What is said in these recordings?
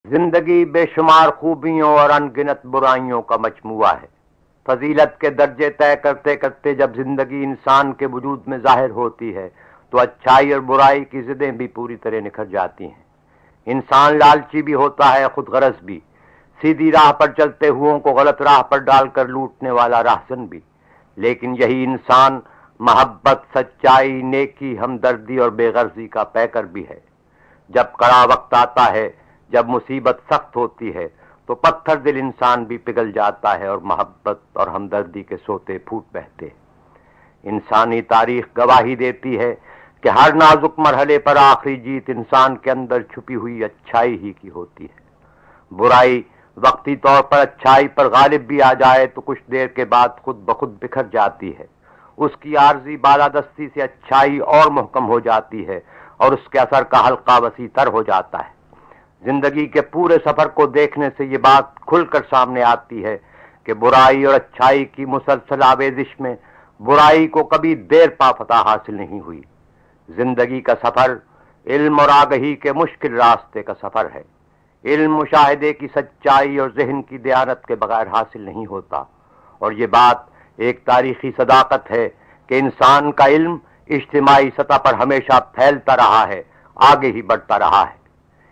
زندگی بے شمار خوبیوں اور انگنت برائیوں کا مجموعہ ہے۔ فضیلت کے درجے طے کرتے کرتے جب زندگی انسان کے وجود میں ظاہر ہوتی ہے تو اچھائی اور برائی کی ضدیں بھی پوری طرح نکھر جاتی ہیں۔ انسان لالچی بھی ہوتا ہے، خود غرض بھی، سیدھی راہ پر چلتے ہوئوں کو غلط راہ پر ڈال کر لوٹنے والا راہزن بھی، لیکن یہی انسان محبت، سچائی، نیکی، ہمدردی اور بے غرضی کا پیکر بھی ہے۔ جب کڑا وقت آتا ہے، جب مصیبت سخت ہوتی ہے تو پتھر دل انسان بھی پگھل جاتا ہے اور محبت اور ہمدردی کے سوتے پھوٹ بہتے۔ انسانی تاریخ گواہی دیتی ہے کہ ہر نازک مرحلے پر آخری جیت انسان کے اندر چھپی ہوئی اچھائی ہی کی ہوتی ہے۔ برائی وقتی طور پر اچھائی پر غالب بھی آ جائے تو کچھ دیر کے بعد خود بخود بکھر جاتی ہے۔ اس کی عارضی بالادستی سے اچھائی اور محکم ہو جاتی ہے اور اس کے اثر کا حلقہ وسیع تر ہو جاتا ہے۔ زندگی کے پورے سفر کو دیکھنے سے یہ بات کھل کر سامنے آتی ہے کہ برائی اور اچھائی کی مسلسل آویزش میں برائی کو کبھی دیر پا فتح حاصل نہیں ہوئی۔ زندگی کا سفر علم اور آگہی کے مشکل راستے کا سفر ہے۔ علم مشاہدے کی سچائی اور ذہن کی دیانت کے بغیر حاصل نہیں ہوتا، اور یہ بات ایک تاریخی صداقت ہے کہ انسان کا علم اجتماعی سطح پر ہمیشہ پھیلتا رہا ہے، آگے ہی بڑھتا رہا ہے۔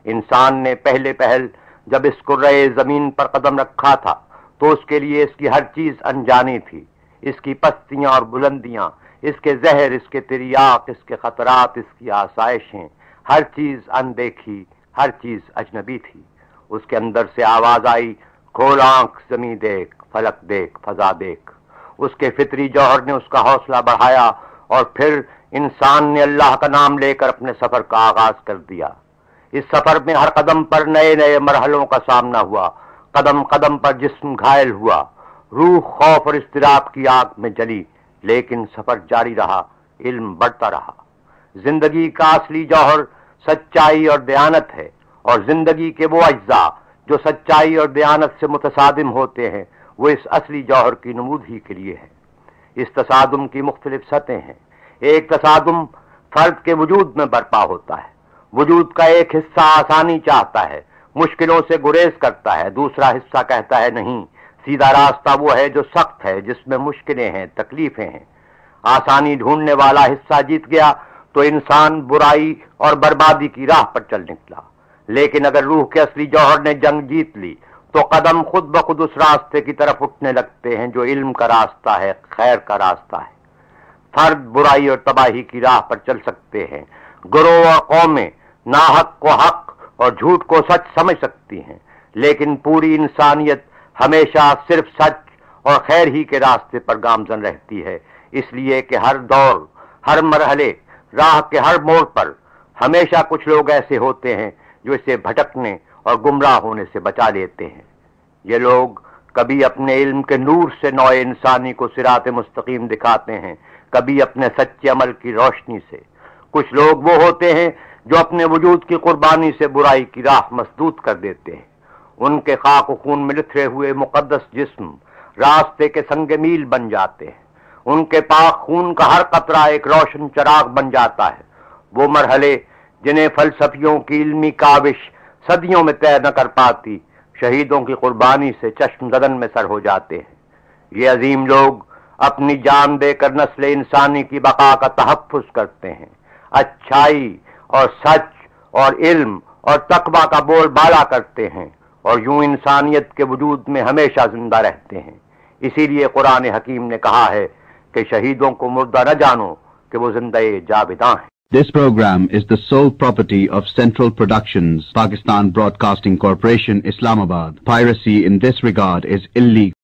انسان نے پہل جب اس کرۂ زمین پر قدم رکھا تھا تو اس کے لیے اس کی ہر چیز انجانی تھی، اس کی پستیاں اور بلندیاں، اس کے زہر، اس کے تریاق، اس کے خطرات، اس کی آسائشیں، ہر چیز اندیکھی، ہر چیز اجنبی تھی۔ اس کے اندر سے آواز آئی، کھول آنکھ، زمیں دیکھ، فلک دیکھ، فضا دیکھ۔ اس کے فطری جوہر نے اس کا حوصلہ بڑھایا اور پھر انسان نے اللہ کا نام لے کر اپنے سفر کا آغاز کر دیا۔ اس سفر میں ہر قدم پر نئے نئے مرحلوں کا سامنا ہوا، قدم قدم پر جسم گھائل ہوا، روح خوف اور اضطراب کی آگ میں جلی، لیکن سفر جاری رہا، علم بڑھتا رہا۔ زندگی کا اصلی جوہر سچائی اور دیانت ہے، اور زندگی کے وہ اجزاء جو سچائی اور دیانت سے متصادم ہوتے ہیں وہ اس اصلی جوہر کی نمود ہی کے لیے ہے۔ اس تصادم کی مختلف سطحیں ہیں۔ ایک تصادم فرد کے وجود میں برپا ہوتا ہے۔ وجود کا ایک حصہ آسانی چاہتا ہے، مشکلوں سے گریز کرتا ہے، دوسرا حصہ کہتا ہے نہیں، سیدھا راستہ وہ ہے جو سخت ہے، جس میں مشکلیں ہیں، تکلیفیں ہیں۔ آسانی ڈھونڈنے والا حصہ جیت گیا تو انسان برائی اور بربادی کی راہ پر چل نکلا، لیکن اگر روح کے اصلی جوہر نے جنگ جیت لی تو قدم خود بخود اس راستے کی طرف اٹھنے لگتے ہیں جو علم کا راستہ ہے، خیر کا راستہ ہے۔ فرد برائی اور تباہی کی راہ پر چل سکتے ہیں، گروہ اور قومیں ناحق کو حق اور جھوٹ کو سچ سمجھ سکتی ہیں، لیکن پوری انسانیت ہمیشہ صرف سچ اور خیر ہی کے راستے پر گامزن رہتی ہے، اس لیے کہ ہر دور، ہر مرحلے، راہ کے ہر موڑ پر ہمیشہ کچھ لوگ ایسے ہوتے ہیں جو اسے بھٹکنے اور گمراہ ہونے سے بچا لیتے ہیں۔ یہ لوگ کبھی اپنے علم کے نور سے نوع انسانی کو صراط مستقیم دکھاتے ہیں، کبھی اپنے سچے عمل کی روشنی سے۔ کچھ لوگ وہ ہوتے ہیں جو اپنے وجود کی قربانی سے برائی کی راہ مسدود کر دیتے ہیں۔ ان کے خاک و خون میں لتھڑے ہوئے مقدس جسم راستے کے سنگ میل بن جاتے ہیں۔ ان کے پاک خون کا ہر قطرہ ایک روشن چراغ بن جاتا ہے۔ وہ مرحلے جنہیں فلسفیوں کی علمی کاوش صدیوں میں طے نہ کر پاتی، شہیدوں کی قربانی سے چشم زدن میں سر ہو جاتے ہیں۔ یہ عظیم لوگ اپنی جان دے کر نسل انسانی کی بقا کا تحفظ کرتے ہیں، اچھائی اور سچ اور علم اور تقویٰ کا بول بالا کرتے ہیں، اور یوں انسانیت کے وجود میں ہمیشہ زندہ رہتے ہیں۔ اسی لیے قرآن حکیم نے کہا ہے کہ شہیدوں کو مردہ نہ جانو کہ وہ زندہ جاوداں ہیں۔ This program is the sole property of Central Productions, Pakistan Broadcasting Corporation, Islamabad. Piracy in this regard is illegal.